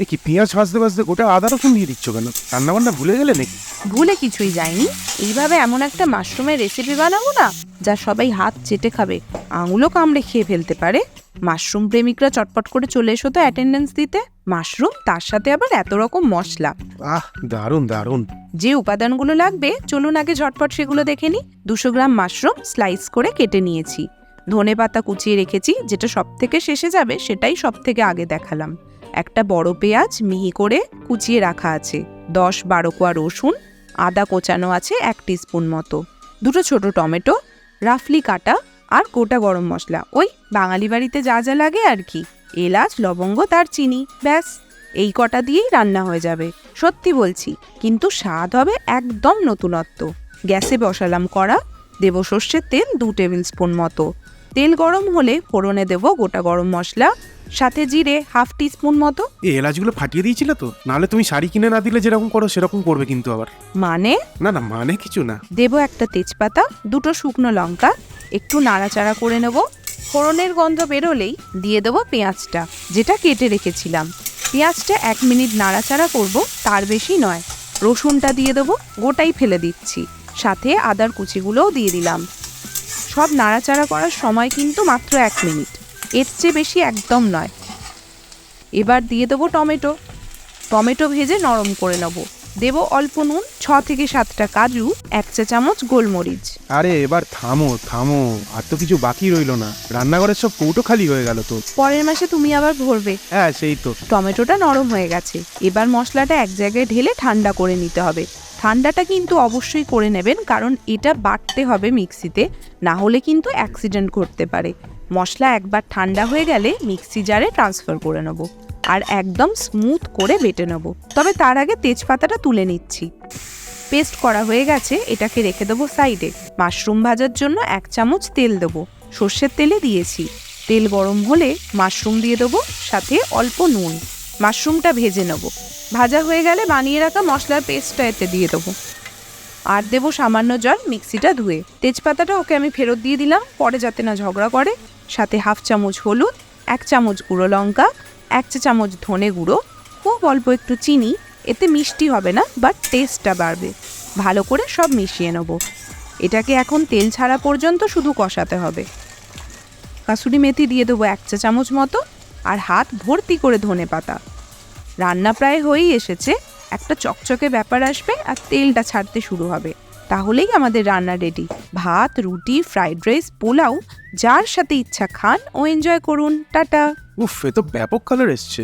কি পেঁয়াজ ভাজতে ভাজতে গোটা আদা রসুন দিয়ে দিচ্ছ কেন? রান্না বান্না ভুলে গেলে নাকি? ভুলে কিছুই যায়নি। এইভাবে এমন একটা মাশরুমের রেসিপি বানাবো না, যা সবাই হাত চেটে খাবে, আঙুলও কামড়ে খেয়ে ফেলতে পারে। মাশরুম প্রেমিকরা চটপট করে চলে এসো তো অ্যাটেন্ডেন্স দিতে। মাশরুম, তার সাথে আবার এত রকম মশলা। দারুণ দারুণ। যে উপাদানগুলো লাগবে চলুন আগে ঝটপট সেগুলো দেখে নিই। 200 গ্রাম মাশরুম স্লাইস করে কেটে নিয়েছি। ধনে পাতা কুচিয়ে রেখেছি, যেটা সব থেকে শেষে যাবে সেটাই সব থেকে আগে দেখালাম। একটা বড় পেঁয়াজ মিহি করে কুচিয়ে রাখা আছে। 10-12 কোয়া রসুন, আদা কোচানো আছে 1 টিস্পুন মতো, 2 ছোট টমেটো রাফলি কাটা, আর গোটা গরম মশলা, ওই বাঙালি বাড়িতে যা যা লাগে আর কি। এলাচ, লবঙ্গ, দারচিনি, ব্যাস এই কটা দিয়েই রান্না হয়ে যাবে। সত্যি বলছি, কিন্তু স্বাদ হবে একদম নতুনত্ব। গ্যাসে বসালাম কড়া, দেব সর্ষের তেল 2 টেবিল স্পুন মতো। তেল গরম হলে ফোড়নে দেব গোটা গরম মশলা, সাথে জিরে 1/2 টিস্পুন মতো। এই এলাচগুলো ফাটিয়ে দিয়েছিলে তো? নাহলে তুমি শাড়ি কিনে না দিলে যেরকম করো সেরকম করবে কিন্তু আবার। মানে? না না, মানে কিছু না। দেব একটা তেজপাতা, 2 শুকনো লঙ্কা, একটু নাড়াচাড়া করে নেব। ফোড়নের গন্ধ বেরোলেই দিয়ে দেবো পেঁয়াজটা, যেটা কেটে রেখেছিলাম। পেঁয়াজটা 1 মিনিট নাড়াচাড়া করব, তার বেশি নয়। রসুনটা দিয়ে দেবো, গোটাই ফেলে দিচ্ছি। সাথে আদার কুচিগুলোও দিয়ে দিলাম। সব নাড়াচাড়া করার সময় কিন্তু মাত্র 1 মিনিট, এর চেয়ে বেশি একদম নয়। এবার দিয়ে দেবো টমেটো। টমেটো ভেজে নরম করে নেব। দেব অল্প নুন, 6 থেকে 7টা কাজু, 1 চা চামচ গোলমরিচ। আরে এবার থামো থামো, আর তো কিছু বাকি রইলো না। রান্নাঘরের সব কৌটো খালি হয়ে গেল তো। পরের মাসে তুমি আবার ভরবে। হ্যাঁ সেই তো। টমেটোটা নরম হয়ে গেছে। এবার মশলাটা এক জায়গায় ঢেলে ঠান্ডা করে নিতে হবে। ঠান্ডাটা কিন্তু অবশ্যই করে নেবেন, কারণ এটা বাটতে হবে মিক্সিতে, না হলে কিন্তু অ্যাক্সিডেন্ট ঘটতে পারে। মশলা একবার ঠান্ডা হয়ে গেলে মিক্সি জারে ট্রান্সফার করে নেব, আর একদম স্মুথ করে বেটে নেব। তবে তার আগে তেজপাতাটা তুলে নিচ্ছি। পেস্ট করা হয়ে গেছে, এটাকে রেখে দেবো সাইডে। মাশরুম ভাজার জন্য 1 চামচ তেল দেবো। সর্ষের তেলে দিয়েছি। তেল গরম হলে মাশরুম দিয়ে দেবো, সাথে অল্প নুন। মাশরুমটা ভেজে নেব। ভাজা হয়ে গেলে বানিয়ে রাখা মশলার পেস্টটা এতে দিয়ে দেবো, আর দেবো সামান্য জল মিক্সিটা ধুয়ে। তেজপাতাটা ওকে আমি ফেরত দিয়ে দিলাম, পরে যাতে না ঝগড়া করে। সাথে 1/2 চামচ হলুদ, 1 চামচ গুঁড়ো লঙ্কা, 1 চা চামচ ধনে গুঁড়ো, খুব অল্প একটু চিনি। এতে মিষ্টি হবে না, বাট টেস্টটা বাড়বে। ভালো করে সব মিশিয়ে নেব। এটাকে এখন তেল ছাড়া পর্যন্ত শুধু কষাতে হবে। কাসুরি মেথি দিয়ে দেবো 1 চা চামচ মতো, আর হাত ভর্তি করে ধনে পাতা। রান্না প্রায় হয়েই এসেছে। একটা চকচকে ব্যাপার আসবে আর তেলটা ছাড়তে শুরু হবে, তাহলেই আমাদের রান্না রেডি। ভাত, রুটি, ফ্রাইড রাইস, পোলাও, যার সাথে ইচ্ছা খান ও এনজয় করুন। টাটা। উফ, এ তো ব্যাপক কালার এসছে।